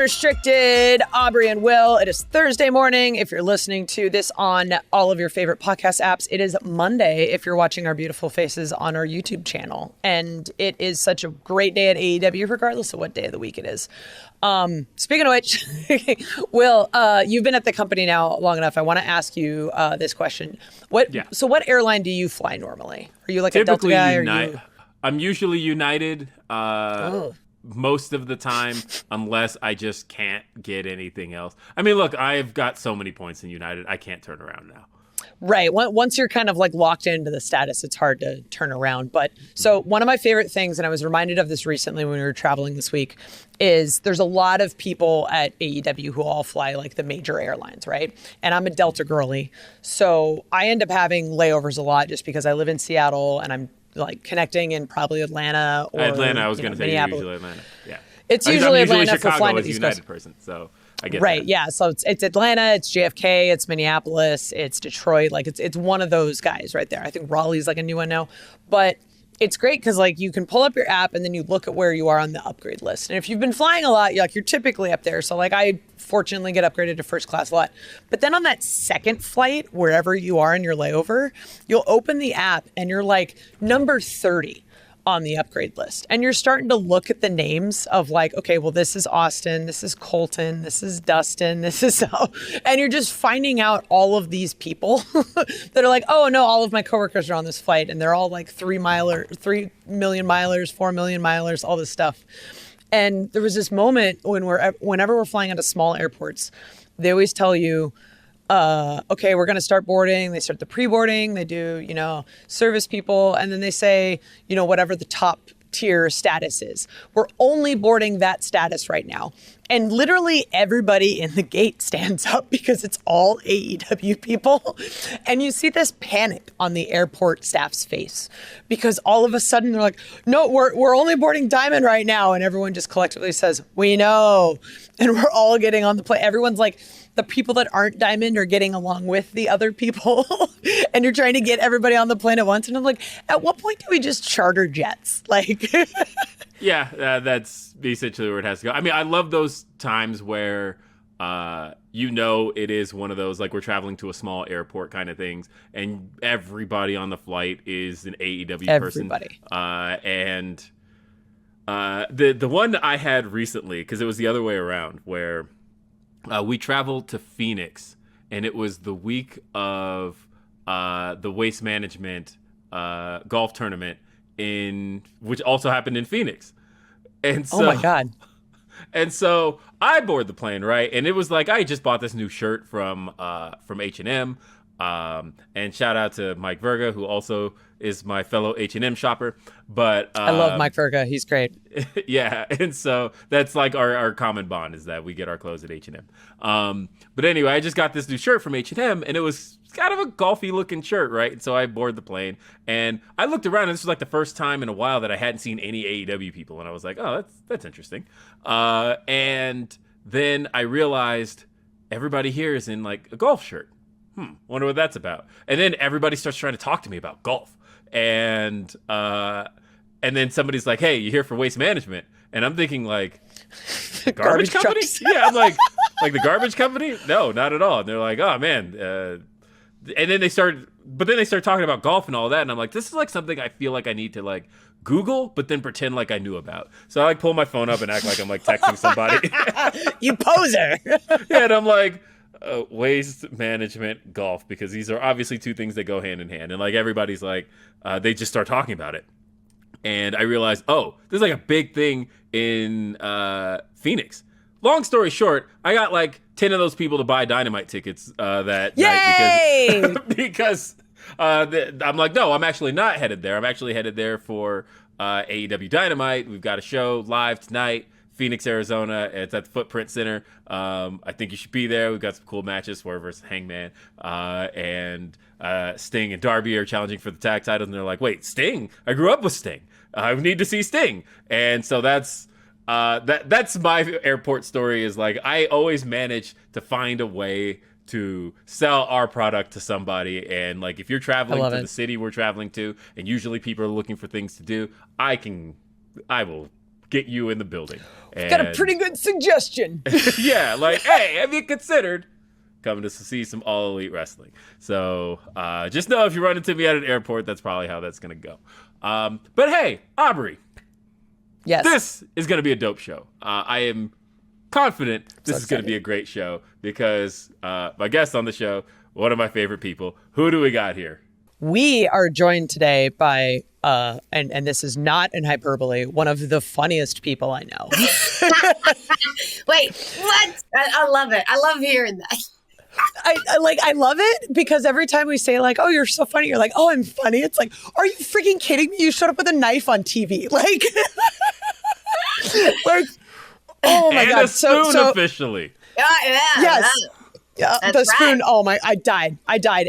Unrestricted, Aubrey and Will. It is Thursday morning. If you're listening to this on all of your favorite podcast apps, it is Monday if you're watching our beautiful faces on our YouTube channel. And it is such a great day at AEW, regardless of what day of the week it is. Speaking of which, Will, you've been at the company now long enough. I want to ask you this question. So what airline do you fly normally? Are you like Typically a Delta guy? Or I'm usually United. Most of the time, unless I just can't get anything else. I mean, look, I've got so many points in United, I can't turn around now. Right. Once you're kind of like locked into the status, it's hard to turn around. But so one of my favorite things, and I was reminded of this recently when we were traveling this week, is there's a lot of people at AEW who all fly like the major airlines, right? And I'm a Delta girly. So I end up having layovers a lot just because I live in Seattle and I'm like connecting in probably Atlanta or I was going to say usually Atlanta. Yeah. It's usually Atlanta Chicago for flying to as the East United Coast. person, so I get right, that. Yeah. So it's Atlanta, it's JFK, it's Minneapolis, it's Detroit. Like it's one of those guys right there. I think Raleigh's like a new one now. But it's great because like you can pull up your app and then you look at where you are on the upgrade list. And if you've been flying a lot, you're typically up there. So like I fortunately get upgraded to first class a lot. But then on that second flight, wherever you are in your layover, you'll open the app and you're like number 30 on the upgrade list. And you're starting to look at the names of like, okay, well, this is Austin, this is Colton, this is Dustin, this is, and you're just finding out all of these people that are like, oh no, all of my coworkers are on this flight and they're all like 3 million milers, 4 million milers, all this stuff. And there was this moment whenever we're flying into small airports, they always tell you, okay, we're going to start boarding. They start the pre-boarding. They do, service people. And then they say, whatever the top tier status is. We're only boarding that status right now. And literally everybody in the gate stands up because it's all AEW people. And you see this panic on the airport staff's face because all of a sudden they're like, no, we're only boarding Diamond right now. And everyone just collectively says, we know. And we're all getting on the plane. Everyone's like, the people that aren't Diamond are getting along with the other people. And you're trying to get everybody on the plane at once. And I'm like, at what point do we just charter jets? Like, yeah, that's essentially where it has to go. I mean, I love those times where, it is one of those, like we're traveling to a small airport kind of things. And everybody on the flight is an AEW person. Everybody. The one I had recently, because it was the other way around, where we traveled to Phoenix, and it was the week of the Waste Management golf tournament which also happened in Phoenix. And so, oh my God. And so I board the plane, right? And it was like I just bought this new shirt from H&M. And shout out to Mike Verga, who also is my fellow H&M shopper. But I love Mike Verga. He's great. Yeah. And so that's like our common bond is that we get our clothes at H&M. But anyway, I just got this new shirt from H&M and it was kind of a golfy looking shirt, right? And so I board the plane and I looked around and this was like the first time in a while that I hadn't seen any AEW people. And I was like, oh, that's interesting. And then I realized everybody here is in like a golf shirt. Wonder what that's about. And then everybody starts trying to talk to me about golf. And then somebody's like, hey, you here for Waste Management? And I'm thinking like, garbage company? Yeah, I'm like the garbage company? No, not at all. And they're like, oh man. And then they start talking about golf and all that. And I'm like, this is like something I feel like I need to like Google, but then pretend like I knew about. So I like pull my phone up and act like I'm like texting somebody. You poser. Yeah, and I'm like, waste management, golf, because these are obviously two things that go hand in hand. And like everybody's like, they just start talking about it. And I realized, oh, this is like a big thing in Phoenix. Long story short, I got like 10 of those people to buy Dynamite tickets that night because I'm like, no, I'm actually not headed there. I'm actually headed there for AEW Dynamite. We've got a show live tonight. Phoenix, Arizona. It's at the Footprint Center. I think you should be there. We've got some cool matches. Swerve versus Hangman. And Sting and Darby are challenging for the tag titles. And they're like, wait, Sting? I grew up with Sting. I need to see Sting. And so that's my airport story is like, I always manage to find a way to sell our product to somebody. And like, if you're traveling to the city we're traveling to, and usually people are looking for things to do, I will get you in the building. And Got a pretty good suggestion. yeah, like, hey, have you considered coming to see some All Elite Wrestling? So just know if you run into me at an airport, that's probably how that's going to go. But hey, Aubrey. Yes. This is going to be a dope show. I am confident this is going to be a great show because my guest on the show, one of my favorite people. Who do we got here? We are joined today by, and this is not an hyperbole, one of the funniest people I know. Wait, what? I love it. I love hearing that. I love it because every time we say like, oh, you're so funny, you're like, oh, I'm funny. It's like, are you freaking kidding me? You showed up with a knife on TV. Like, oh my and God. A spoon officially. Yeah. Yes. Yeah, the spoon. Right. Oh my, I died.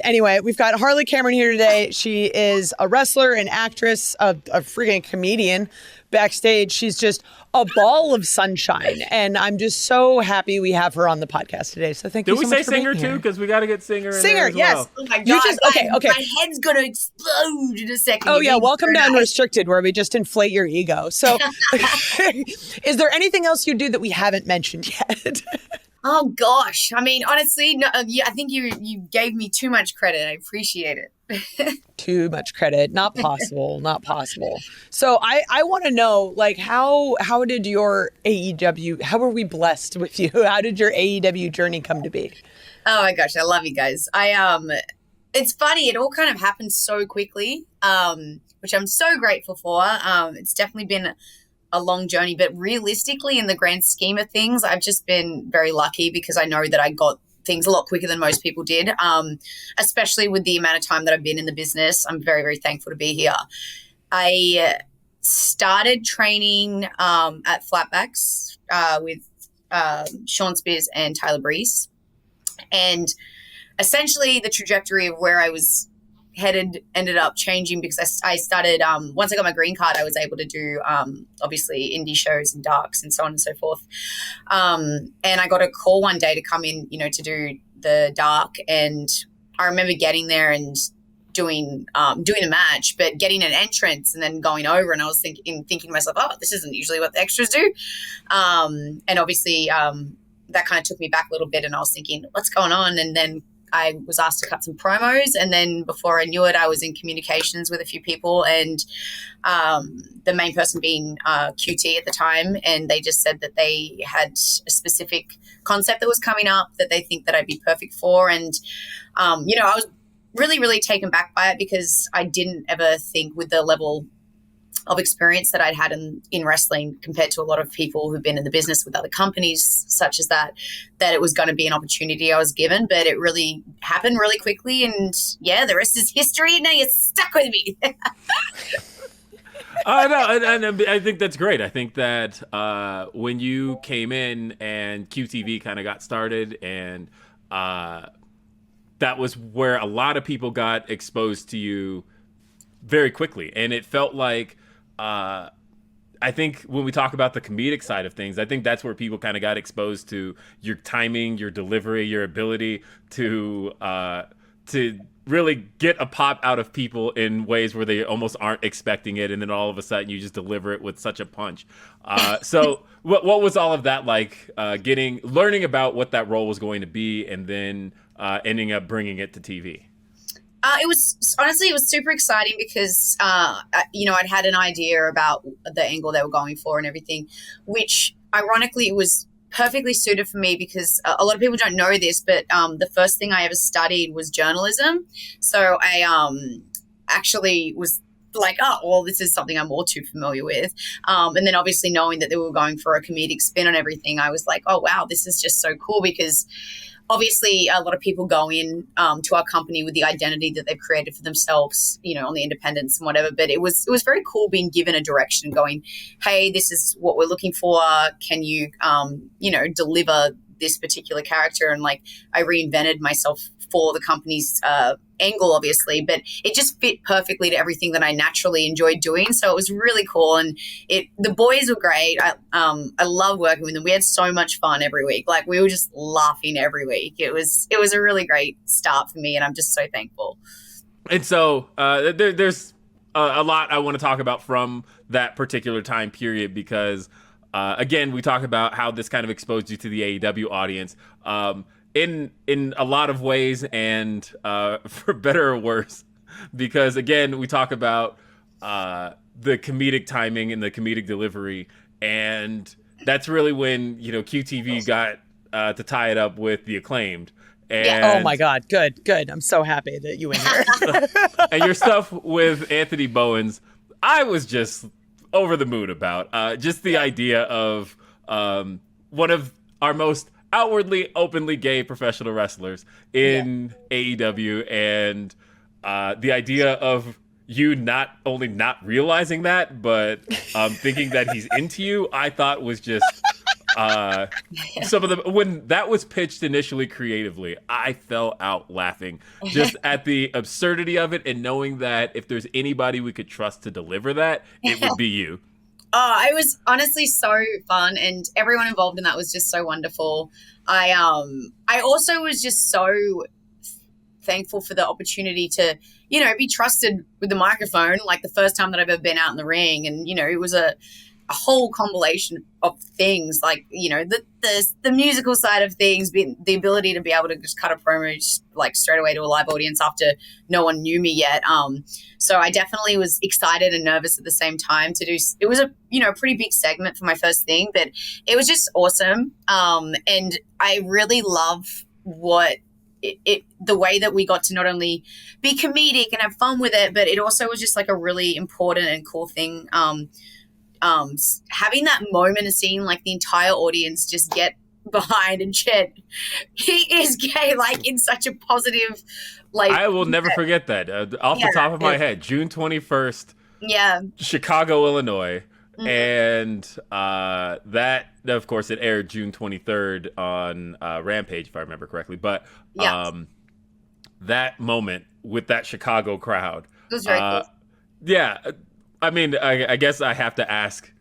Anyway, we've got Harley Cameron here today. She is a wrestler, an actress, a freaking comedian. Backstage, she's just a ball of sunshine, and I'm just so happy we have her on the podcast today. So thank you so much for being singer here. too? Because we got to get singer. Singer, in there yes. Well. Oh my God. Okay. My head's going to explode in a second. Oh yeah, welcome to Unrestricted, where we just inflate your ego. So, is there anything else you do that we haven't mentioned yet? Oh gosh. I mean, honestly, no, I think you gave me too much credit. I appreciate it. Too much credit. Not possible. Not possible. So I want to know, like, how did your AEW, how were we blessed with you? How did your AEW journey come to be? Oh my gosh, I love you guys. It's funny, it all kind of happened so quickly, which I'm so grateful for. It's definitely been a long journey, but realistically, in the grand scheme of things, I've just been very lucky because I know that I got things a lot quicker than most people did, especially with the amount of time that I've been in the business. I'm very, very thankful to be here. I started training at Flatbacks with Sean Spears and Tyler Breeze. And essentially the trajectory of where I was headed ended up changing because I started, once I got my green card, I was able to do obviously indie shows and darks and so on and so forth. And I got a call one day to come in, to do the dark. And I remember getting there and doing a match, but getting an entrance and then going over. And I was thinking to myself, oh, this isn't usually what the extras do. And obviously that kind of took me back a little bit. And I was thinking, what's going on? And then I was asked to cut some promos, and then before I knew it, I was in communications with a few people, and the main person being QT at the time, and they just said that they had a specific concept that was coming up that they think that I'd be perfect for, and I was really, really taken back by it because I didn't ever think with the level of experience that I'd had in wrestling compared to a lot of people who've been in the business with other companies such as that it was going to be an opportunity I was given, but it really happened really quickly. And yeah, the rest is history. Now you're stuck with me. and I think that's great. I think that when you came in and QTV kind of got started, and that was where a lot of people got exposed to you very quickly. And it felt like, I think when we talk about the comedic side of things, I think that's where people kind of got exposed to your timing, your delivery, your ability to really get a pop out of people in ways where they almost aren't expecting it, and then all of a sudden you just deliver it with such a punch. So what was all of that like, learning about what that role was going to be, and then ending up bringing it to TV? It was super exciting because, I'd had an idea about the angle they were going for and everything, which ironically was perfectly suited for me because a lot of people don't know this, but the first thing I ever studied was journalism. So I actually was like, oh, well, this is something I'm all too familiar with. And then obviously knowing that they were going for a comedic spin on everything, I was like, oh, wow, this is just so cool because obviously, a lot of people go in to our company with the identity that they've created for themselves, on the independence and whatever. But it was very cool being given a direction and going, hey, this is what we're looking for. Can you, deliver this particular character? And like, I reinvented myself for the company's angle, obviously, but it just fit perfectly to everything that I naturally enjoyed doing. So it was really cool. And the boys were great. I love working with them. We had so much fun every week. Like, we were just laughing every week. It was a really great start for me, and I'm just so thankful. And so there's a lot I want to talk about from that particular time period because, again, we talk about how this kind of exposed you to the AEW audience in a lot of ways, and for better or worse, because again, we talk about the comedic timing and the comedic delivery, and that's really when QTV got to tie it up with the Acclaimed. And, oh my God, good. I'm so happy that you went here. And your stuff with Anthony Bowens, I was just over the moon about. Just the idea of one of our most outwardly, openly gay professional wrestlers in AEW, and the idea of you not only not realizing that, but thinking that he's into you, I thought was just... some of the when that was pitched initially creatively, I fell out laughing just at the absurdity of it, and knowing that if there's anybody we could trust to deliver that, it would be you. Oh, it was honestly so fun, and everyone involved in that was just so wonderful. I also was just so thankful for the opportunity to, be trusted with the microphone, like the first time that I've ever been out in the ring, and it was a whole combination of things, like the musical side of things, the ability to be able to just cut a promo just, like straight away to a live audience after no one knew me yet. So I definitely was excited and nervous at the same time to do. It was a pretty big segment for my first thing, but it was just awesome. And I really love what the way that we got to not only be comedic and have fun with it, but it also was just like a really important and cool thing. Having that moment of seeing like the entire audience just get behind and chant, he is gay, like in such a positive, like. I will never forget that. Off the top of my head, June 21st, Chicago, Illinois. Mm-hmm. And that, of course, it aired June 23rd on Rampage, if I remember correctly. But that moment with that Chicago crowd. It was very cool. Yeah. I mean, I guess I have to ask,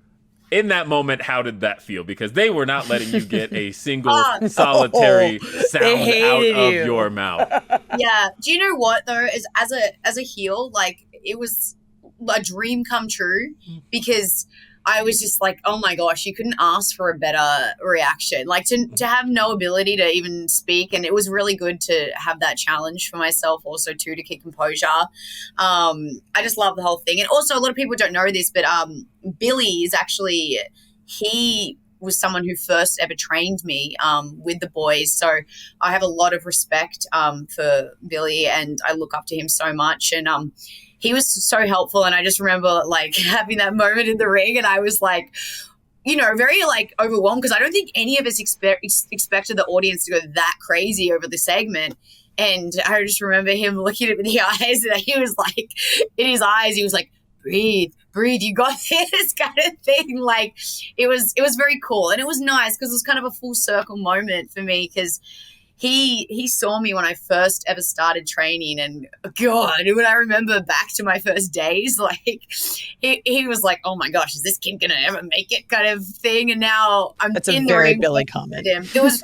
in that moment, how did that feel? Because they were not letting you get a single solitary sound out of your mouth. Yeah. Do you know what, though? As a heel, like, it was a dream come true, because I was just like, oh my gosh, you couldn't ask for a better reaction. Like to have no ability to even speak. And it was really good to have that challenge for myself also too, to keep composure. I just love the whole thing. And also a lot of people don't know this, but Billy is actually, he was someone who first ever trained me with the boys. So I have a lot of respect for Billy, and I look up to him so much. And he was so helpful, and I just remember like having that moment in the ring, and I was like, very like overwhelmed, because I don't think any of us expected the audience to go that crazy over the segment. And I just remember him looking at me in the eyes, and he was like, in his eyes, he was like, breathe, you got this kind of thing. Like it was very cool, and it was nice because it was kind of a full circle moment for me, because he saw me when I first ever started training, and God, when I remember back to my first days, like he was like, oh my gosh, is this kid gonna ever make it, kind of thing. And now I'm That's in a the very ring Billy comment. It was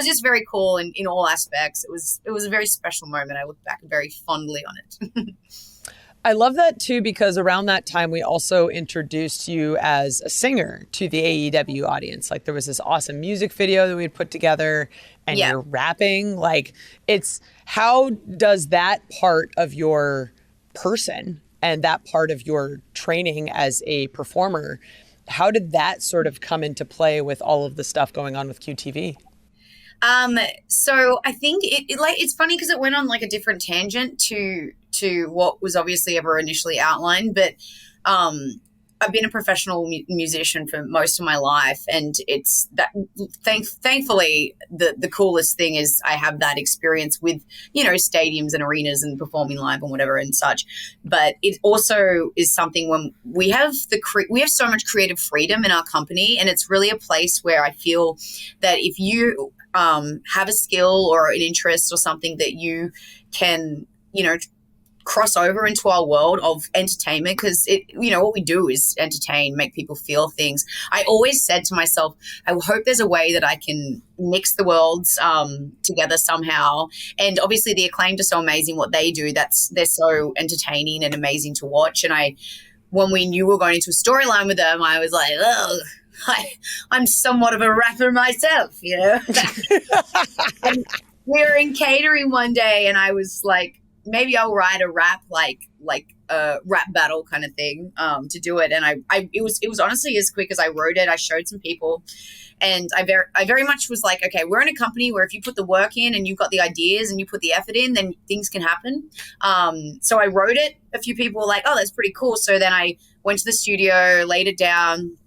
just very cool in all aspects. It was a very special moment. I look back very fondly on it. I love that too, because around that time we also introduced you as a singer to the AEW audience. Like there was this awesome music video that we had put together, and you're rapping. Like how does that part of your person and that part of your training as a performer, how did that sort of come into play with all of the stuff going on with QTV? So I think it's funny because it went on like a different tangent to what was obviously ever initially outlined, but I've been a professional musician for most of my life, and it's that thankfully the coolest thing is I have that experience with stadiums and arenas and performing live and whatever and such. But it also is something when we have so much creative freedom in our company, and it's really a place where I feel that if you have a skill or an interest or something that you can cross over into our world of entertainment, because it, you know, what we do is entertain, make people feel things. I always said to myself, I hope there's a way that I can mix the worlds together somehow. And obviously the Acclaimed are so amazing what they do. They're so entertaining and amazing to watch. And when we knew we were going into a storyline with them, I was like, oh, I'm somewhat of a rapper myself, you know. And we were in catering one day, and I was like, maybe I'll write a rap, like a rap battle kind of thing, to do it. And it was honestly as quick as I wrote it. I showed some people, and I very much was like, okay, we're in a company where if you put the work in and you've got the ideas and you put the effort in, then things can happen. So I wrote it. A few people were like, oh, that's pretty cool. So then I went to the studio, laid it down,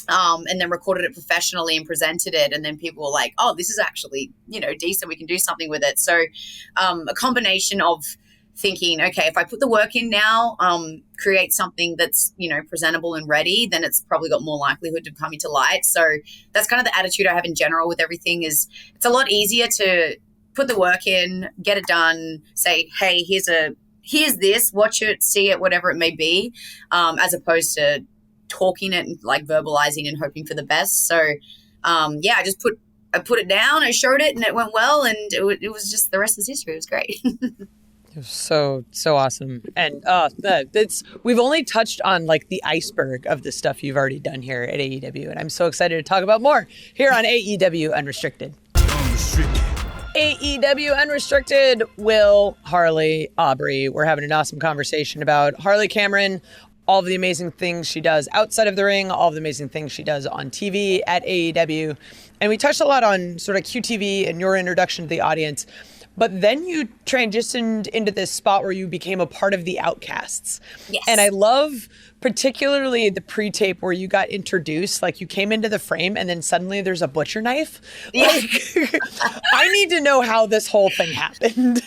and then recorded it professionally and presented it. And then people were like, oh, this is actually, you know, decent. We can do something with it. So a combination of thinking, okay, if I put the work in now, create something that's, you know, presentable and ready, then it's probably got more likelihood of coming to light. So that's kind of the attitude I have in general with everything. Is it's a lot easier to put the work in, get it done, say, hey, here's this, watch it, see it, whatever it may be, as opposed to talking it and like verbalizing and hoping for the best. So I put it down, I showed it, and it went well, and it was just, the rest is history. It was great. It was so awesome. And we've only touched on like the iceberg of the stuff you've already done here at AEW, and I'm so excited to talk about more here on AEW Unrestricted. AEW Unrestricted. Will, Harley, Aubrey, we're having an awesome conversation about Harley Cameron, all of the amazing things she does outside of the ring, all of the amazing things she does on TV at AEW. And we touched a lot on sort of QTV and your introduction to the audience. But then you transitioned into this spot where you became a part of the Outcasts. Yes. And I love particularly the pre-tape where you got introduced, like you came into the frame and then suddenly there's a butcher knife. Yeah. Like, I need to know how this whole thing happened.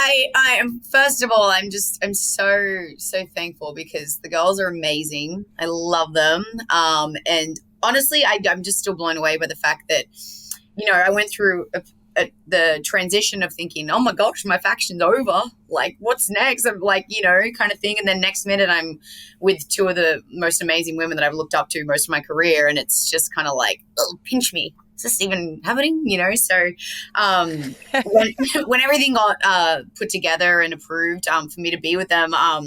I am, first of all, I'm so thankful, because the girls are amazing. I love them. And honestly, I'm just still blown away by the fact that, you know, I went through the transition of thinking, oh my gosh, my faction's over. Like, what's next? I'm like, you know, kind of thing. And then next minute I'm with two of the most amazing women that I've looked up to most of my career. And it's just kind of like, oh, pinch me. Is this even happening? You know? So when everything got put together and approved for me to be with them, I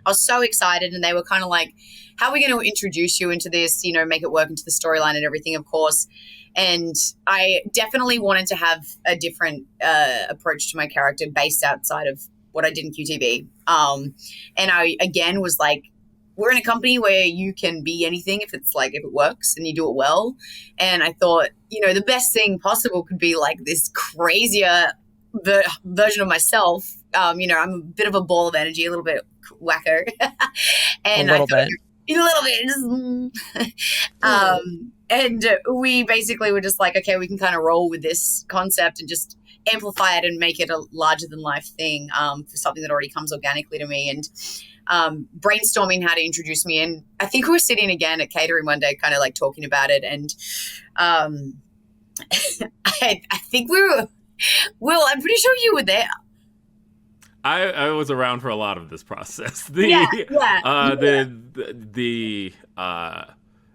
was so excited. And they were kind of like, how are we going to introduce you into this, you know, make it work into the storyline and everything, of course. And I definitely wanted to have a different approach to my character based outside of what I did in QTV. And I, again, was like, we're in a company where you can be anything if it works and you do it well. And I thought, you know, the best thing possible could be like this crazier version of myself. You know, I'm a bit of a ball of energy, a little bit wacko. And a little bit. A little bit. And we basically were just like, okay, we can kind of roll with this concept and just amplify it and make it a larger than life thing for something that already comes organically to me. And brainstorming how to introduce me. And I think we were sitting again at catering one day, kind of like talking about it. And I think Will, I'm pretty sure you were there. I was around for a lot of this process.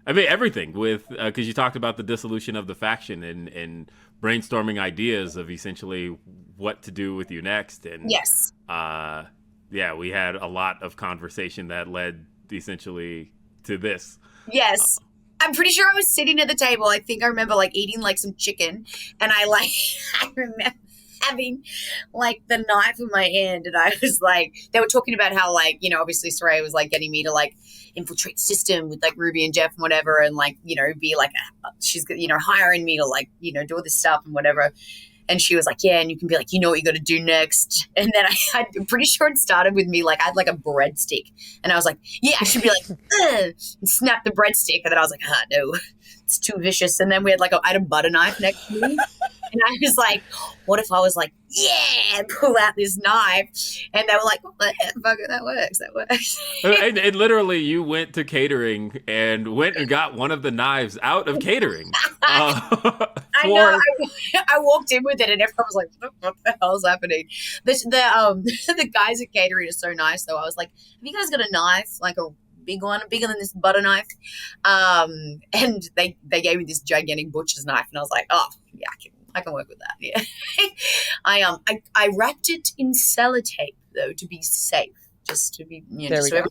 I mean, everything with, because you talked about the dissolution of the faction and brainstorming ideas of essentially what to do with you next. And yes. We had a lot of conversation that led essentially to this. Yes. I'm pretty sure I was sitting at the table. I think I remember like eating like some chicken, and I remember having like the knife in my hand, and I was like, they were talking about how, like, you know, obviously Soraya was like getting me to like infiltrate the system with like Ruby and Jeff and whatever, and like, you know, be like, she's, you know, hiring me to like, you know, do all this stuff and whatever. And she was like, yeah, and you can be like, you know what you got to do next. And then I'm pretty sure it started with me, like, I had like a breadstick. And I was like, yeah, I should be like, and snap the breadstick. And then I was like, no, it's too vicious. And then we had like, I had a butter knife next to me. And I was like, what if I was like, yeah, pull out this knife? And they were like, well, fuck it, that works. And literally, you went to catering and went and got one of the knives out of catering. I I know. I walked in with it, and everyone was like, "What the hell's happening?" The guys at catering are so nice, though. I was like, "Have you guys got a knife, like a big one, bigger than this butter knife?" And they gave me this gigantic butcher's knife, and I was like, "Oh, yeah, I can work with that." Yeah. I wrapped it in sellotape though to be safe, just to be There we so go.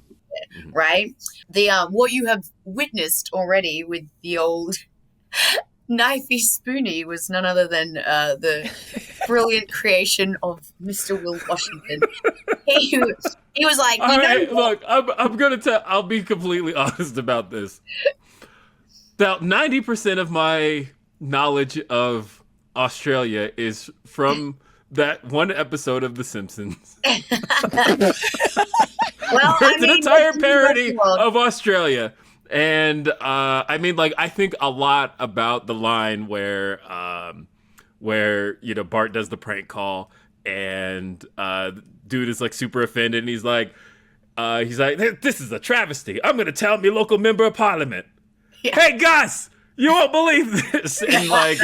right. The what you have witnessed already with the old Knifey Spoony was none other than the brilliant creation of Mr. Will Washington. He was like, All right, look, I'm gonna tell. I'll be completely honest about this. About 90% of my knowledge of Australia is from that one episode of The Simpsons. well, It's an entire parody of Australia. And I mean, like, I think a lot about the line where Bart does the prank call and dude is like super offended and he's like, this is a travesty. I'm gonna tell me local member of parliament. Yeah. Hey Gus, you won't believe this. And like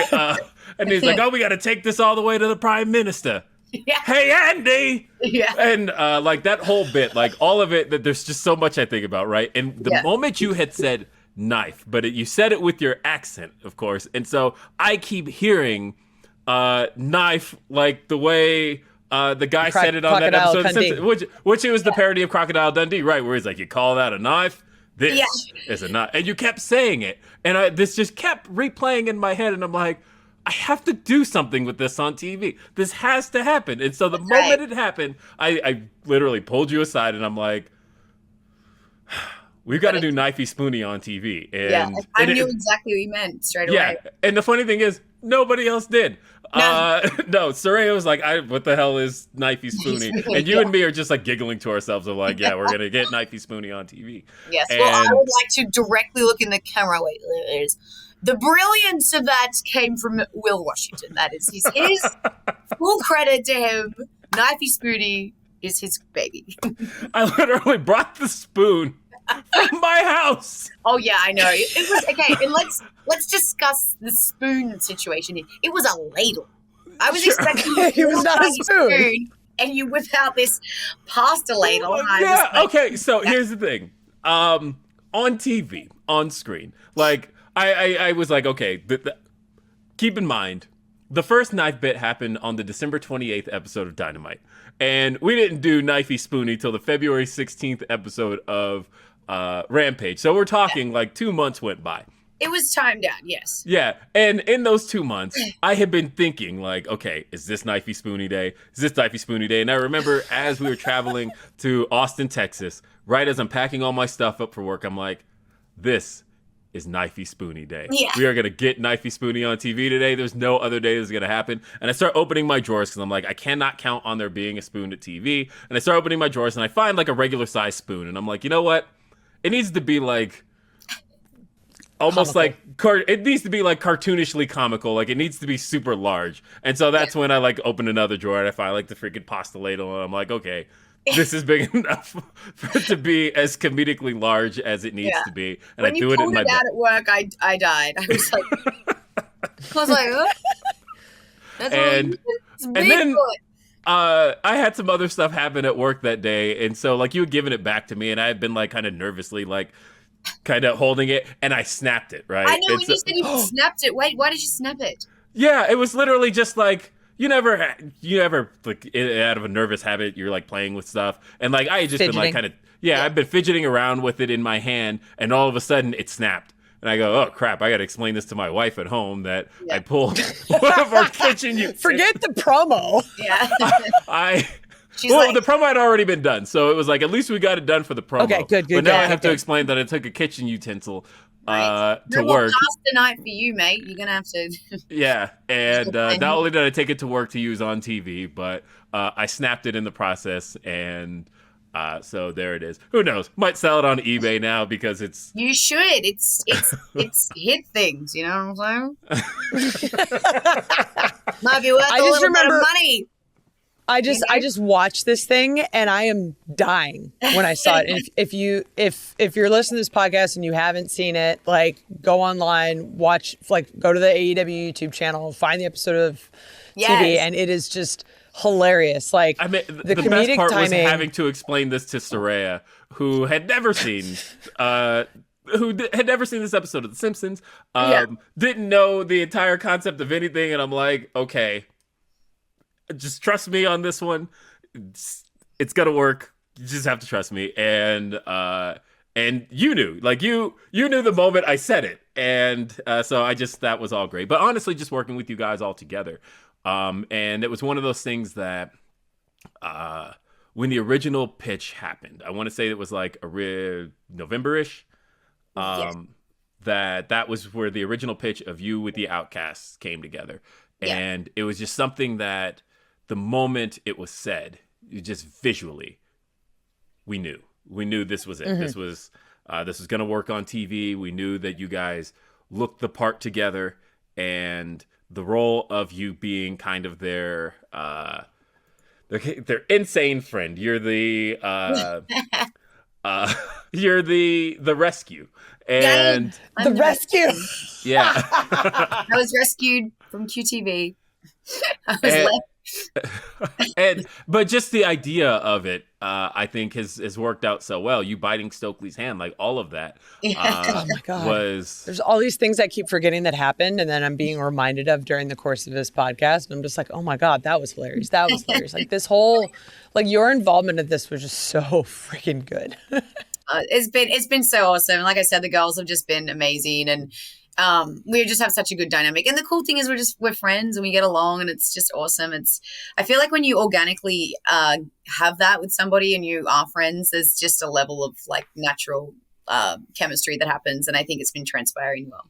and he's like, oh, we gotta take this all the way to the prime minister. Yeah. Hey Andy. Yeah. And like that whole bit, like all of it, that there's just so much I think about, right? And the moment you had said knife, but you said it with your accent, of course. And so I keep hearing knife like the way the guy said it on that episode of Simpsons, which it was the parody of Crocodile Dundee, right? Where he's like, you call that a knife? This is a knife. And you kept saying it. And this just kept replaying in my head. And I'm like, I have to do something with this on TV. This has to happen. And so the moment it happened, I literally pulled you aside and I'm like, we've got to do Knifey Spoony on TV. And I knew exactly what you meant straight away. Yeah. And the funny thing is, nobody else did. No, Soraya was like, what the hell is Knifey Spoony? And you and me are just like giggling to ourselves of like, yeah, we're going to get Knifey Spoony on TV. Yes. And well, I would like to directly look in the camera. Wait, there's the brilliance of that came from Will Washington. That is his full credit to him. Knifey Spoony is his baby. I literally brought the spoon from my house. Oh yeah, I know. It was okay. And let's discuss the spoon situation. It was a ladle. I was expecting it was not a spoon. And you whip out this pasta ladle. Okay. So here's the thing. On TV, on screen, like. I was like, okay, keep in mind, the first knife bit happened on the December 28th episode of Dynamite. And we didn't do Knifey Spoony till the February 16th episode of Rampage. So we're talking like 2 months went by. It was timed out, yes. Yeah, and in those 2 months, I had been thinking like, okay, is this Knifey Spoony Day? Is this Knifey Spoony Day? And I remember as we were traveling to Austin, Texas, right as I'm packing all my stuff up for work, I'm like, this is Knifey Spoony Day. Yeah. We are going to get Knifey Spoony on TV today. There's no other day this is going to happen. And I start opening my drawers because I'm like, I cannot count on there being a spoon at TV. And I start opening my drawers and I find like a regular size spoon. And I'm like, you know what? It needs to be like almost comical. Like it needs to be like cartoonishly comical. Like it needs to be super large. And so that's when I like open another drawer and I find like the freaking pasta ladle. And I'm like, okay, this is big enough for it to be as comedically large as it needs to be. And when I threw it in my bed. At work, I died. I was like, oh. That's and then I had some other stuff happen at work that day. And so like you had given it back to me and I had been like kind of nervously like kind of holding it and I snapped it, right? I know when you said you snapped it. Wait, why did you snap it? Yeah, it was literally just like, you never like out of a nervous habit, you're like playing with stuff. And like, I had just been like kind of, I've been fidgeting around with it in my hand and all of a sudden it snapped. And I go, oh crap, I got to explain this to my wife at home that I pulled one of our kitchen utensils. Forget the promo. Yeah. The promo had already been done. So it was like, at least we got it done for the promo. Okay, good. But now I have to explain that I took a kitchen utensil to work. Pass the night for you, mate. You're gonna have to. Yeah, and not only did I take it to work to use on TV, but I snapped it in the process, and so there it is. Who knows? Might sell it on eBay now because it's. You should. It's hit things. You know what I'm saying? Might be worth a little bit of money. I just watched this thing and I am dying when I saw it. And if you're listening to this podcast and you haven't seen it, like go online, watch, like go to the AEW YouTube channel, find the episode of TV, and it is just hilarious. Like I mean, the comedic best part timing. was having to explain this to Soraya, who had never seen this episode of The Simpsons, didn't know the entire concept of anything, and I'm like, okay, just trust me on this one. It's gonna work. You just have to trust me. And you knew, like you knew the moment I said it, and so that was all great. But honestly, just working with you guys all together, and it was one of those things that when the original pitch happened, I want to say it was like November-ish. That was where the original pitch of you with the Outcasts came together, and it was just something that the moment it was said, just visually, we knew this was it. Mm-hmm. This was going to work on TV. We knew that you guys looked the part together, and the role of you being kind of their insane friend. You're the you're the rescue, and the rescue. Yeah, I was rescued from QTV. I was left. But just the idea of it, I think has worked out so well. You biting Stokely's hand, like all of that. Oh my God! Was there's all these things I keep forgetting that happened, and then I'm being reminded of during the course of this podcast. And I'm just like, oh my God, that was hilarious. That was hilarious. Like this whole, like your involvement in this was just so freaking good. It's been so awesome. Like I said, the girls have just been amazing, and we just have such a good dynamic. And the cool thing is we're friends and we get along, and it's just awesome. I feel like when you organically have that with somebody and you are friends, there's just a level of like natural chemistry that happens, and I think it's been transpiring well.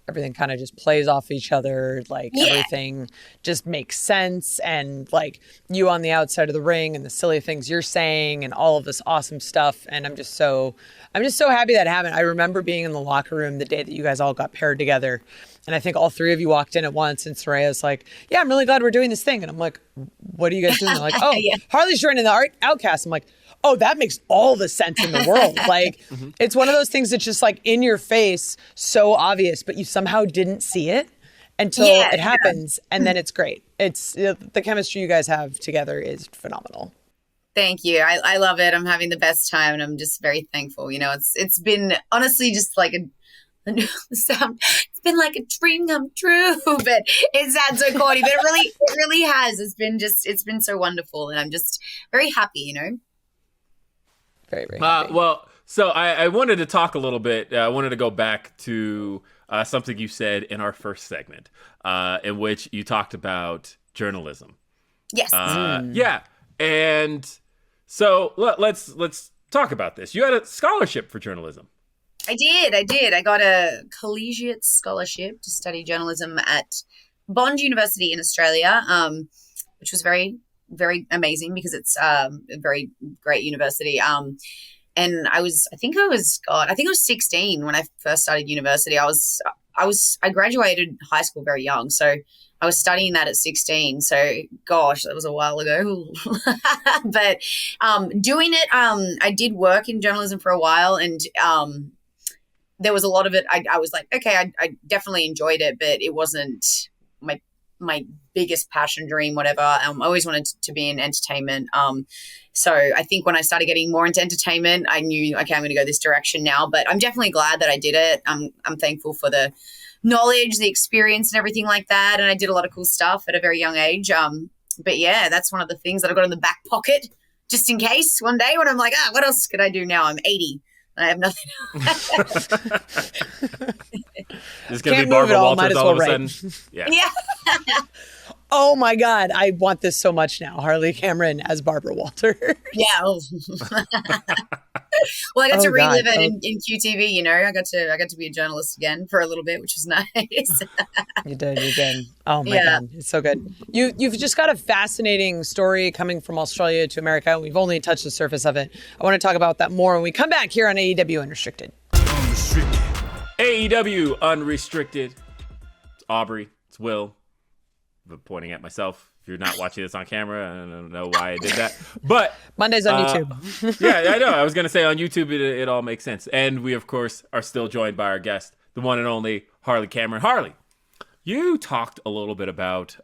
Everything kind of just plays off each other. Like everything just makes sense. And like you on the outside of the ring and the silly things you're saying and all of this awesome stuff. And I'm just so happy that happened. I remember being in the locker room the day that you guys all got paired together. And I think all three of you walked in at once, and Soraya's like, yeah, I'm really glad we're doing this thing. And I'm like, what are you guys doing? They're like, oh, Harley's joining the Outcasts. I'm like, oh, that makes all the sense in the world. Like, it's one of those things that's just like in your face, so obvious, but you somehow didn't see it until it happens. And then it's great. It's the chemistry you guys have together is phenomenal. Thank you. I love it. I'm having the best time, and I'm just very thankful. You know, it's been honestly just like it's been like a dream come true, but it sounds so corny, but it really has. It's been so wonderful, and I'm just very happy, you know. Very, very happy. Well, so I wanted to talk a little bit. I wanted to go back to something you said in our first segment, in which you talked about journalism. Yes. Yeah. And so let's talk about this. You had a scholarship for journalism. I did. I got a collegiate scholarship to study journalism at Bond University in Australia, which was very, very amazing because it's a very great university. And I think I was 16 when I first started university. I graduated high school very young, so I was studying that at 16. So gosh, that was a while ago. But doing it, I did work in journalism for a while, and there was a lot of it. I was like, okay, I definitely enjoyed it, but it wasn't my biggest passion, dream, whatever. I always wanted to be in entertainment. So I think when I started getting more into entertainment, I knew, okay, I'm going to go this direction now. But I'm definitely glad that I did it. I'm thankful for the knowledge, the experience, and everything like that. And I did a lot of cool stuff at a very young age. But yeah, that's one of the things that I've got in the back pocket, just in case one day when I'm like, what else could I do now? I'm 80. I have nothing. There's going to be Barbara Walters all of a sudden. Yeah. Oh my God, I want this so much now. Harley Cameron as Barbara Walters. Yeah. Well, I got to relive it in QTV. You know, I got to be a journalist again for a little bit, which was nice. You did. Oh my God, it's so good. You've just got a fascinating story coming from Australia to America. We've only touched the surface of it. I want to talk about that more when we come back here on AEW Unrestricted. AEW Unrestricted. It's Aubrey. It's Will. I'm pointing at myself. If you're not watching this on camera, I don't know why I did that. But Mondays on YouTube. Yeah, I know. I was going to say on YouTube, it all makes sense. And we, of course, are still joined by our guest, the one and only Harley Cameron. Harley, you talked a little bit about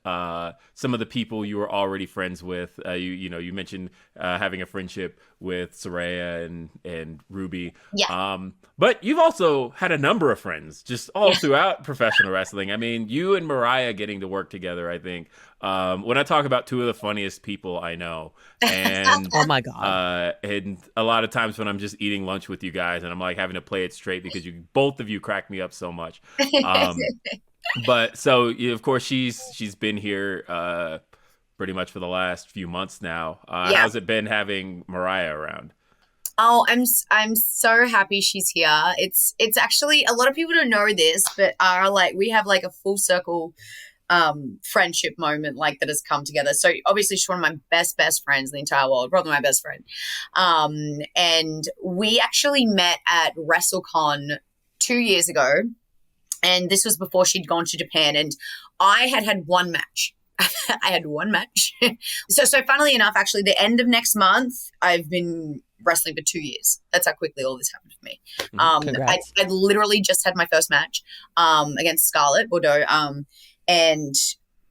some of the people you were already friends with. You mentioned having a friendship with Saraya and Ruby. Yeah. But you've also had a number of friends just all throughout professional wrestling. I mean, you and Mariah getting to work together, I think. When I talk about two of the funniest people I know, and Oh my God. and a lot of times when I'm just eating lunch with you guys and I'm like having to play it straight because both of you crack me up so much. But so of course she's been here pretty much for the last few months now. How's it been having Mariah around? Oh, I'm so happy she's here. It's actually, a lot of people don't know this, but we have like a full circle friendship moment like that has come together. So obviously she's one of my best friends in the entire world, probably my best friend. And we actually met at WrestleCon 2 years ago. And this was before she'd gone to Japan. And I had one match. I had one match. So funnily enough, actually, the end of next month, I've been wrestling for 2 years. That's how quickly all this happened for me. I literally just had my first match against Scarlett Bordeaux. And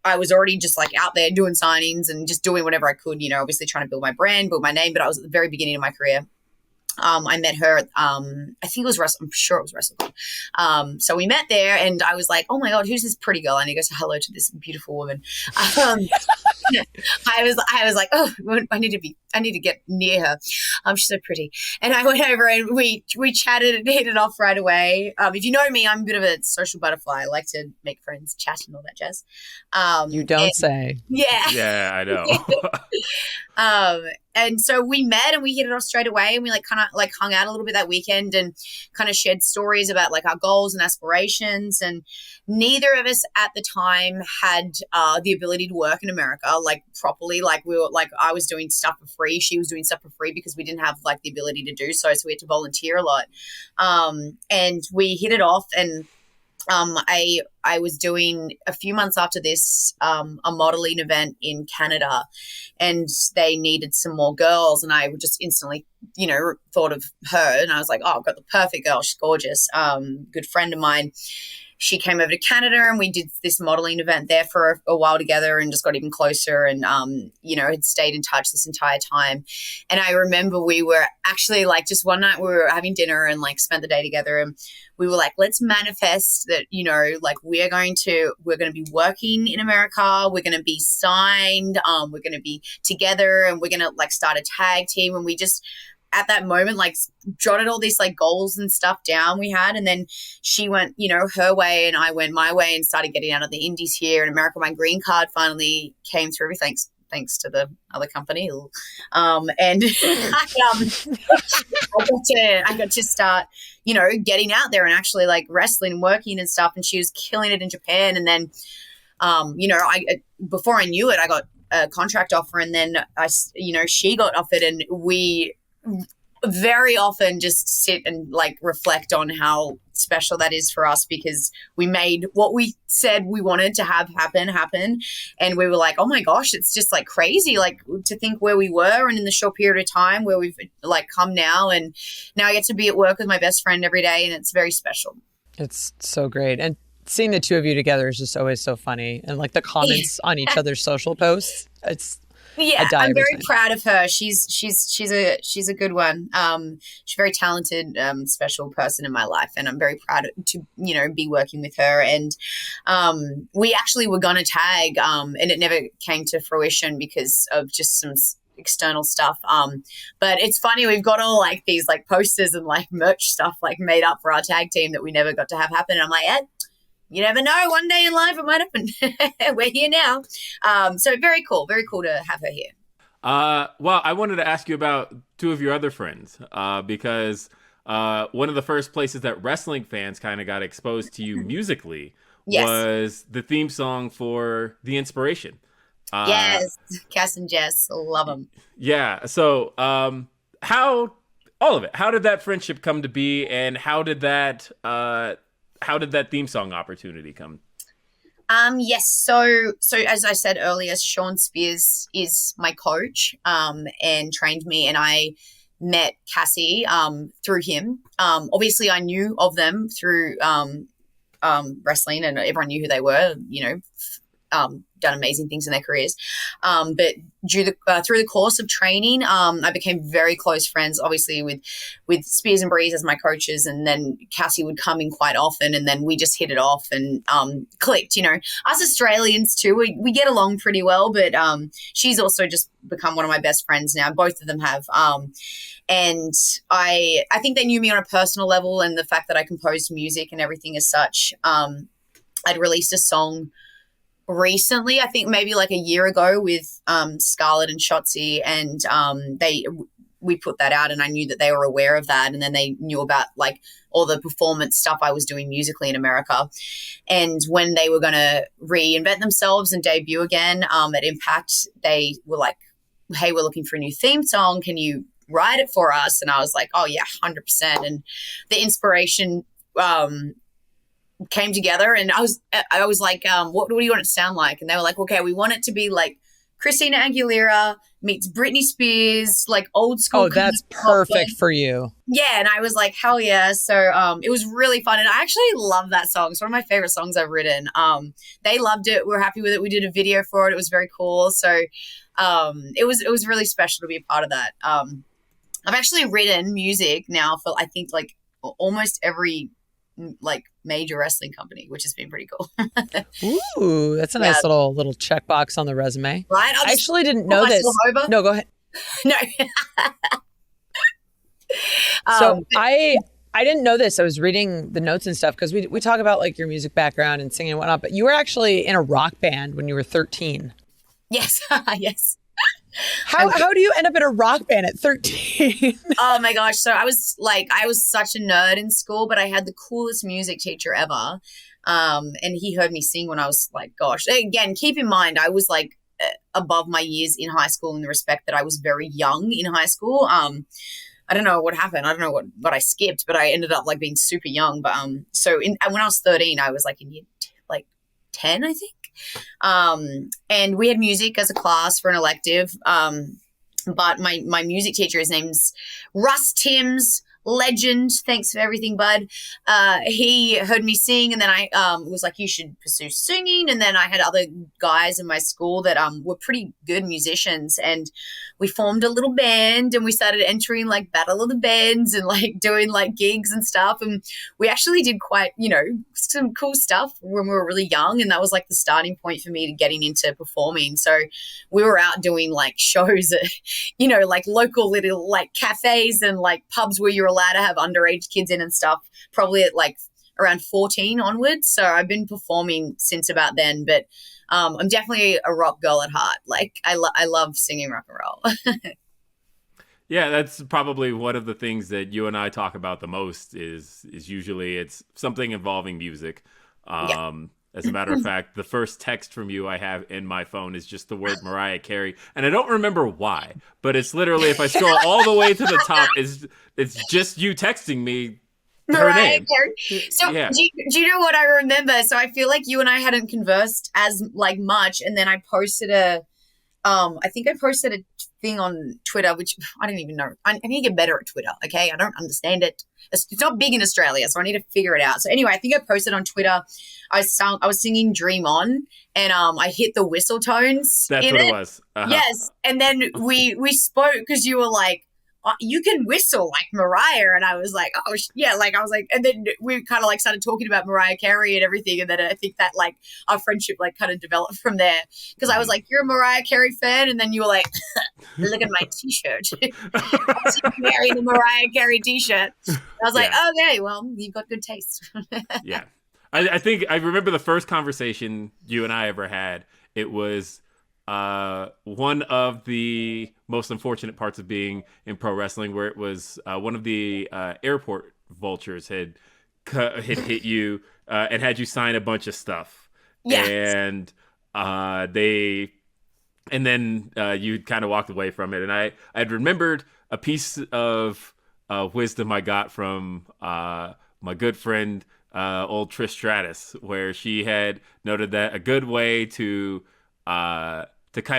I was already just like out there doing signings and just doing whatever I could, obviously trying to build my brand, build my name. But I was at the very beginning of my career. I met her at, I think it was I'm sure it was WrestleCon. So we met there and I was like, oh my God, who's this pretty girl? And he goes, hello to this beautiful woman. I was like, oh, I need to get near her. She's so pretty. And I went over and we chatted and hit it off right away. If you know me, I'm a bit of a social butterfly. I like to make friends, chat and all that jazz. You don't say. Yeah. Yeah, I know. And so we met and we hit it off straight away and we kind of hung out a little bit that weekend and kind of shared stories about like our goals and aspirations. And neither of us at the time had the ability to work in America like properly. Like we were like, I was doing stuff for free. She was doing stuff for free because we didn't have like the ability to do so. So we had to volunteer a lot. And we hit it off and I was doing a few months after this a modeling event in Canada and they needed some more girls and I just instantly, thought of her and I was like, oh, I've got the perfect girl. She's gorgeous. Good friend of mine. She came over to Canada and we did this modeling event there for a while together and just got even closer and, had stayed in touch this entire time. And I remember we were actually like just one night we were having dinner and like spent the day together and we were like, let's manifest that, we're going to be working in America. We're going to be signed. We're going to be together and we're going to like start a tag team. And we just, at that moment, like jotted all these like goals and stuff down we had. And then she went, her way and I went my way and started getting out of the indies here in America. My green card finally came through. Thanks to the other company. And I got to start, getting out there and actually like wrestling and working and stuff. And she was killing it in Japan. And then, before I knew it, I got a contract offer and then she got offered and we very often just sit and like reflect on how special that is for us because we made what we said we wanted to have happen and we were like, oh my gosh, it's just like crazy like to think where we were and in the short period of time where we've like come now and now I get to be at work with my best friend every day and it's very special. It's so great. And seeing the two of you together is just always so funny and like the comments on each other's social posts, I'm very proud of her. She's a good one. She's a very talented, special person in my life, and I'm very proud to be working with her. And we actually were gonna tag, and it never came to fruition because of just some external stuff. But it's funny, we've got all like these like posters and like merch stuff like made up for our tag team that we never got to have happen. And I'm like, you never know. One day in life it might happen. We're here now. So very cool to have her here. Well, I wanted to ask you about two of your other friends because one of the first places that wrestling fans kind of got exposed to you musically was the theme song for The Inspiration. Yes, Cass and Jess, love them. Yeah. So how did that friendship come to be, and how did that theme song opportunity come? Yes. So as I said earlier, Sean Spears is my coach, and trained me, and I met Cassie, through him. Obviously I knew of them through, wrestling, and everyone knew who they were, done amazing things in their careers. But through the course of training, I became very close friends, obviously with Spears and Breeze as my coaches, and then Cassie would come in quite often, and then we just hit it off and clicked. Us Australians too, we get along pretty well. But she's also just become one of my best friends now. Both of them have. And I think they knew me on a personal level, and the fact that I composed music and everything as such. I'd released a song recently, I think maybe like a year ago, with Scarlett and Shotzi, and we put that out, and I knew that they were aware of that, and then they knew about like all the performance stuff I was doing musically in America. And when they were going to reinvent themselves and debut again at Impact, they were like, hey, we're looking for a new theme song, can you write it for us? And I was like, oh yeah, 100%. And the inspiration came together, and I was like, what do you want it to sound like? And they were like, okay, we want it to be like Christina Aguilera meets Britney Spears, like old school. Oh, that's perfect for you. Yeah. And I was like, hell yeah. So it was really fun, and I actually love that song. It's one of my favorite songs I've written. They loved it. We were happy with it. We did a video for it. It was very cool. So it was really special to be a part of that. I've actually written music now for, I think, like almost every like major wrestling company, which has been pretty cool. Ooh, that's a nice little checkbox on the resume. Right? I actually didn't know this. No, go ahead. No. So I didn't know this. I was reading the notes and stuff, because we talk about like your music background and singing and whatnot, but you were actually in a rock band when you were 13. Yes. Yes. How do you end up in a rock band at 13? Oh my gosh. So I was such a nerd in school, but I had the coolest music teacher ever. And he heard me sing when I was like, gosh, again, keep in mind, I was like above my years in high school in the respect that I was very young in high school. I don't know what happened. I don't know what I skipped, but I ended up like being super young. But so when I was 13, I was like in year 10, I think. And we had music as a class for an elective. But my music teacher, his name's Russ Timms, legend. Thanks for everything, bud. He heard me sing, and then I was like, you should pursue singing. And then I had other guys in my school that were pretty good musicians, and we formed a little band, and we started entering like Battle of the Bands and like doing like gigs and stuff. And we actually did quite, some cool stuff when we were really young, and that was like the starting point for me to getting into performing. So we were out doing like shows at, like local little like cafes and like pubs where you're allowed to have underage kids in and stuff, probably at like around 14 onwards. So I've been performing since about then, but I'm definitely a rock girl at heart. Like I love singing rock and roll. Yeah, that's probably one of the things that you and I talk about the most is usually it's something involving music. As a matter of fact, the first text from you I have in my phone is just the word Mariah Carey, and I don't remember why, but it's literally, if I scroll all the way to the top, it's just you texting me her Mariah name. Carey. So yeah. do you know what I remember? So I feel like you and I hadn't conversed as like much, and then I posted I think I posted a thing on Twitter, which I don't even know. I need to get better at Twitter, okay? I don't understand it. It's not big in Australia, so I need to figure it out. So anyway, I think I posted on Twitter, I was singing Dream On, and I hit the whistle tones. That's what it was. Uh-huh. Yes, and then we spoke because you were like, you can whistle like Mariah, and I was like, oh yeah, like I was like, and then we kind of like started talking about Mariah Carey and everything, and then I think that like our friendship like kind of developed from there, because I was like, you're a Mariah Carey fan, and then you were like, look at my t-shirt. I see you wearing a Mariah Carey t-shirt. I was like, okay, well, you've got good taste. Yeah, I think I remember the first conversation you and I ever had. It was one of the most unfortunate parts of being in pro wrestling, where it was one of the airport vultures had hit you and had you sign a bunch of stuff. Yeah. And then you kind of walked away from it. And I'd remembered a piece of wisdom I got from my good friend old Trish Stratus, where she had noted that a good way to kind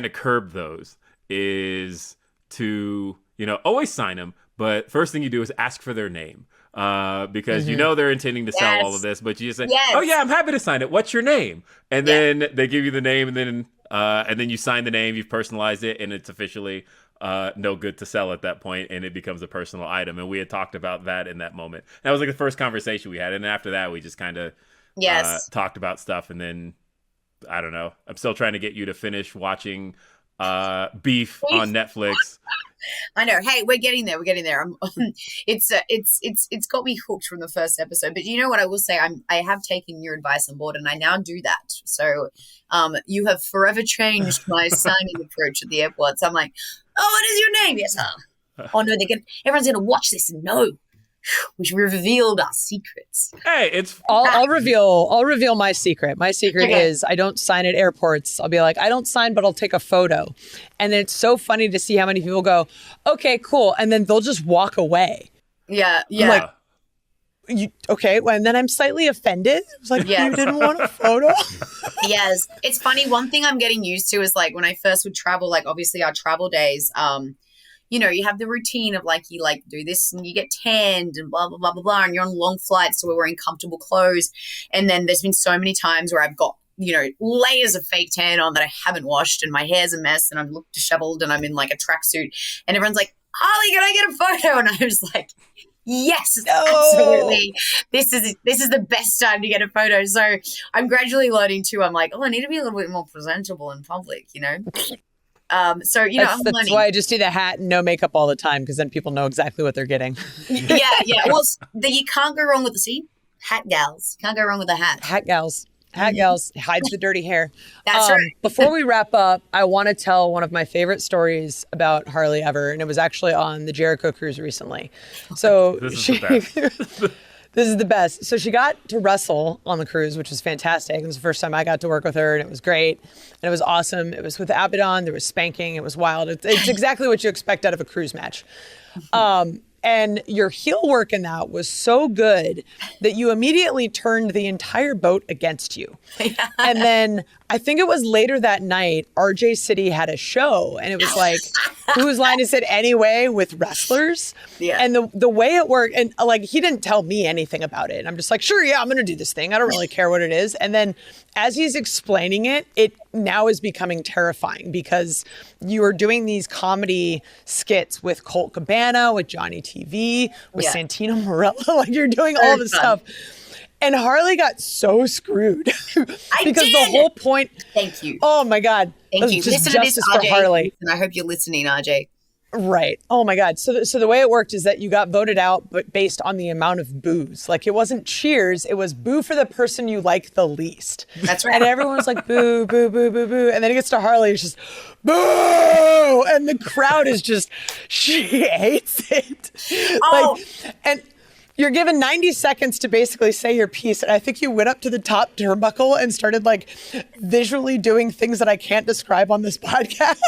of curb those is to, always sign them, but first thing you do is ask for their name. Because they're intending to sell all of this, but you just say, "Oh yeah, I'm happy to sign it. What's your name?" And then they give you the name, and then you sign the name. You've personalized it, and it's officially no good to sell at that point, and it becomes a personal item. And we had talked about that in that moment. That was like the first conversation we had, and after that, we just kind of talked about stuff. And then I don't know. I'm still trying to get you to finish watching Beef on Netflix. I know. Hey, we're getting there. It's got me hooked from the first episode. But you know what I will say? I have taken your advice on board, and I now do that. So, you have forever changed my signing approach at the airports. I'm like, oh, what is your name? Yes, sir. Oh no, everyone's gonna watch this and know we've revealed our secrets. Hey, it's I'll reveal my secret. My secret is I don't sign at airports. I'll be like, I don't sign, but I'll take a photo. And it's so funny to see how many people go, okay, cool. And then they'll just walk away. Yeah. I'm like, okay. Well, and then I'm slightly offended. I was like, you didn't want a photo? Yes. It's funny. One thing I'm getting used to is like when I first would travel, like obviously our travel days, you have the routine of you do this and you get tanned and blah, blah, blah, blah, blah. And you're on long flights, so we're wearing comfortable clothes. And then there's been so many times where I've got, layers of fake tan on that I haven't washed and my hair's a mess and I look disheveled and I'm in like a tracksuit and everyone's like, Harley, can I get a photo? And I was like, yes, absolutely. This is the best time to get a photo. So I'm gradually learning too. I'm like, I need to be a little bit more presentable in public, That's why I just do the hat and no makeup all the time, because then people know exactly what they're getting. Yeah. Well, you can't go wrong with the hat gals. Can't go wrong with the hat. Hat gals hides the dirty hair. That's right. Before we wrap up, I want to tell one of my favorite stories about Harley ever, and it was actually on the Jericho Cruise recently. So This is the best. So she got to wrestle on the cruise, which was fantastic. It was the first time I got to work with her, and it was great. And it was awesome. It was with Abaddon. There was spanking. It was wild. It's exactly what you expect out of a cruise match. And your heel work in that was so good that you immediately turned the entire boat against you. And then I think it was later that night, RJ City had a show, and it was like, whose line is it anyway, with wrestlers? Yeah. And the way it worked, and he didn't tell me anything about it. I'm just like, sure, yeah, I'm going to do this thing. I don't really care what it is. And then as he's explaining it, it now is becoming terrifying, because you are doing these comedy skits with Colt Cabana, with Johnny TV, with Santino Marella. You're doing all this stuff. And Harley got so screwed because the whole point. Thank you. Oh my God. Thank you. Just listen justice to this, for RJ, Harley. And I hope you're listening, RJ. Right. Oh my God. So the way it worked is that you got voted out, but based on the amount of boos. It wasn't cheers. It was boo for the person you like the least. That's right. And everyone was like, boo, boo, boo, boo, boo. And then it gets to Harley. It's just, boo. And the crowd is just, she hates it. Oh. And you're given 90 seconds to basically say your piece. And I think you went up to the top turnbuckle and started visually doing things that I can't describe on this podcast.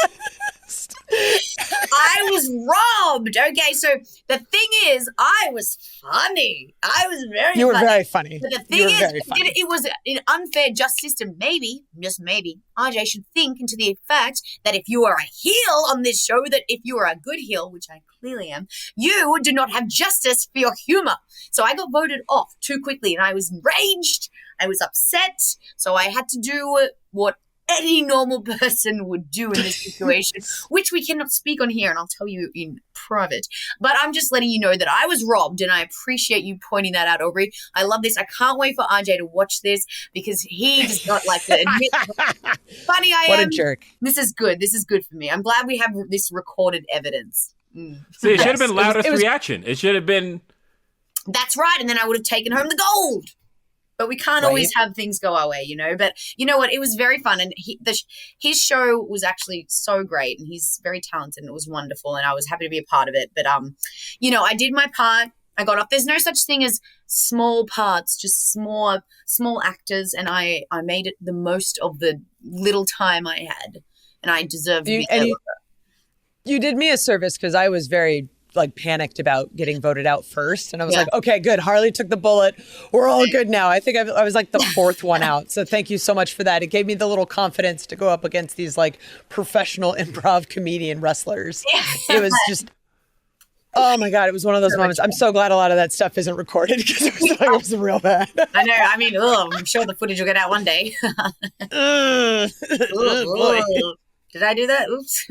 I was robbed. Okay, so the thing is, I was funny. I was very You were funny. very funny. But the thing is, it was an unfair justice system. Maybe, just maybe, RJ should think into the fact that if you are a heel on this show, that if you are a good heel, which I clearly am, you do not have justice for your humor. So I got voted off too quickly, and I was enraged. I was upset. So I had to do what any normal person would do in this situation, which we cannot speak on here, and I'll tell you in private. But I'm just letting you know that I was robbed, and I appreciate you pointing that out, Aubrey. I love this. I can't wait for RJ to watch this, because he does not like to admit how funny I am. What a jerk. This is good. This is good for me. I'm glad we have this recorded evidence. See, it should have been loudest reaction. It should have been... That's right, and then I would have taken home the gold. But we can't always have things go our way, But you know what? It was very fun. And his show was actually so great. And he's very talented. And it was wonderful. And I was happy to be a part of it. But, I did my part. I got off. There's no such thing as small parts, just small actors. And I made it the most of the little time I had. And I deserve to be there. You did me a service, because I was very like panicked about getting voted out first. And I was like, okay, good. Harley took the bullet. We're all good now. I think I was like the fourth one out. So thank you so much for that. It gave me the little confidence to go up against these like professional improv comedian wrestlers. It was just, oh my God, it was one of those moments. I'm so glad a lot of that stuff isn't recorded because it was real bad. I know. I mean, I'm sure the footage will get out one day. Boy. Did I do that? Oops.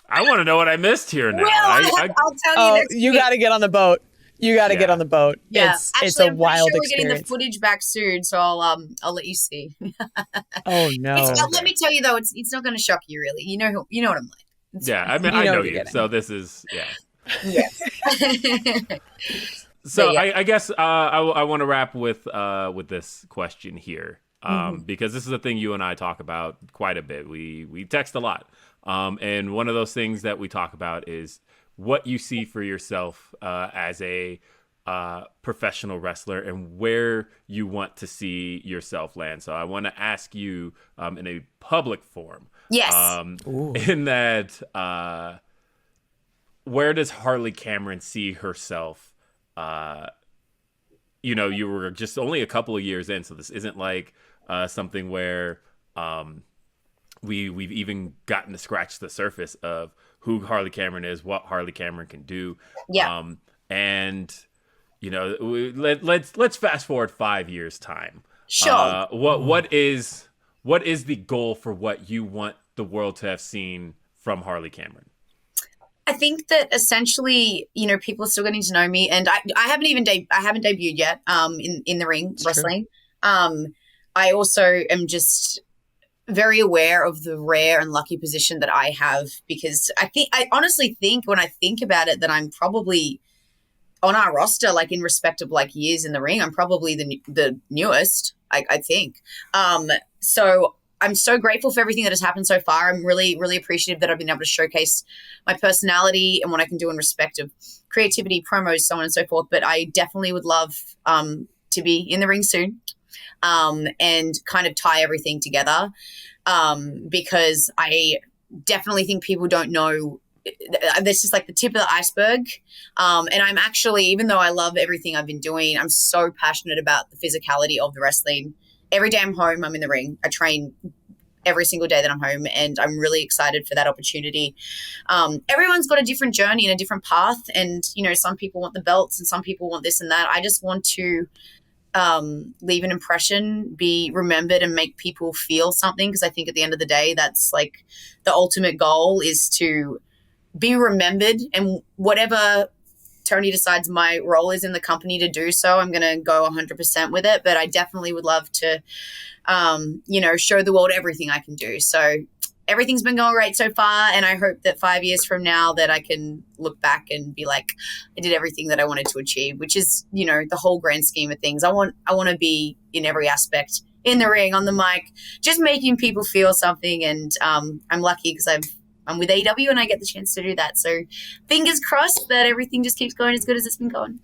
I want to know what I missed here now. I'll tell you. You got to get on the boat. You got to get on the boat. Yeah, it's a wild sure experience. We're getting the footage back soon, so I'll let you see. Oh no! Let me tell you though, it's not going to shock you really. You know what I'm like. I mean, I know you. So this is So I guess I want to wrap with this question here. Because this is a thing you and I talk about quite a bit. We text a lot. And one of those things that we talk about is what you see for yourself as a professional wrestler and where you want to see yourself land. So I want to ask you in a public forum. Yes. In that, where does Harley Cameron see herself? You were just only a couple of years in, so this isn't like something where we've even gotten to scratch the surface of who Harley Cameron is, what Harley Cameron can do. Yeah. And let's fast forward 5 years time. Sure. What is the goal for what you want the world to have seen from Harley Cameron? I think that essentially, people are still getting to know me, and I haven't even debuted yet in the ring wrestling. I also am just very aware of the rare and lucky position that I have, because I honestly think when I think about it that I'm probably on our roster, like in respect of like years in the ring, I'm probably the newest, I think. So I'm so grateful for everything that has happened so far. I'm really, really appreciative that I've been able to showcase my personality and what I can do in respect of creativity, promos, so on and so forth. But I definitely would love to be in the ring soon and kind of tie everything together because I definitely think people don't know. This is like the tip of the iceberg. And I'm actually, even though I love everything I've been doing, I'm so passionate about the physicality of the wrestling. Every day I'm home, I'm in the ring. I train every single day that I'm home, and I'm really excited for that opportunity. Everyone's got a different journey and a different path, and, some people want the belts and some people want this and that. I just want to leave an impression, be remembered, and make people feel something, because I think at the end of the day, that's like the ultimate goal, is to be remembered, and whatever Tony decides my role is in the company to do so, I'm going to go 100% with it. But I definitely would love to, show the world everything I can do. So everything's been going great so far. And I hope that 5 years from now that I can look back and be like, I did everything that I wanted to achieve, which is, the whole grand scheme of things. I want to be in every aspect, in the ring, on the mic, just making people feel something. And I'm lucky because I'm with AEW and I get the chance to do that. So fingers crossed that everything just keeps going as good as it's been going.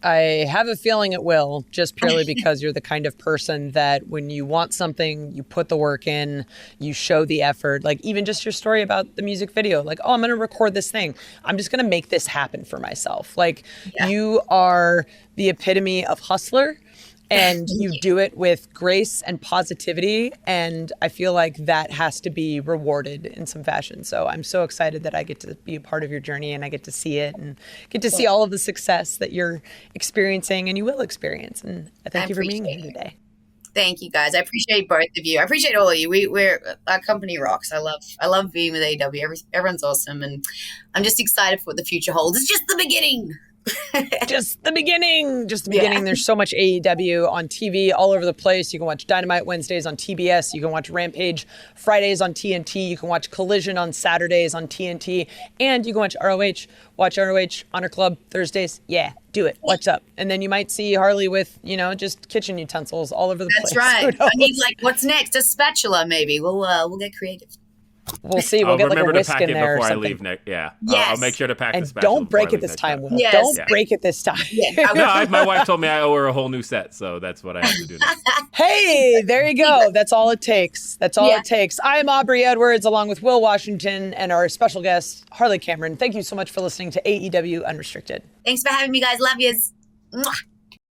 I have a feeling it will, just purely because you're the kind of person that when you want something, you put the work in, you show the effort. Like even just your story about the music video, like, oh, I'm going to record this thing. I'm just going to make this happen for myself. Like you are the epitome of hustler. And you do it with grace and positivity. And I feel like that has to be rewarded in some fashion. So I'm so excited that I get to be a part of your journey and I get to see it and get to see all of the success that you're experiencing and you will experience. And I thank you for being here today. Thank you, guys. I appreciate both of you. I appreciate all of you. Our company rocks. I love being with AEW. Everyone's awesome. And I'm just excited for what the future holds. It's just the beginning. Just the beginning. There's so much AEW on TV all over the place. You can watch Dynamite Wednesdays on TBS. You can watch Rampage Fridays on TNT. You can watch Collision on Saturdays on TNT. And you can watch ROH. Watch ROH Honor Club Thursdays. Yeah, do it. What's up? And then you might see Harley with, just kitchen utensils all over the place. That's right. I mean, like, what's next? A spatula, maybe. We'll get creative. We'll see. We'll I'll get like a remember to whisk pack in it there or before I something. leave next. Yeah, Yes. I'll make sure to pack the And special. don't before I break it leave this next time, time. Will. Yes. Don't break it this time. Yeah. No, my wife told me I owe her a whole new set, so that's what I have to do now. Hey, there you go. That's all it takes. That's all Yeah. it takes. I am Aubrey Edwards, along with Will Washington and our special guest, Harley Cameron. Thank you so much for listening to AEW Unrestricted. Thanks for having me, guys. Love yous. Mwah.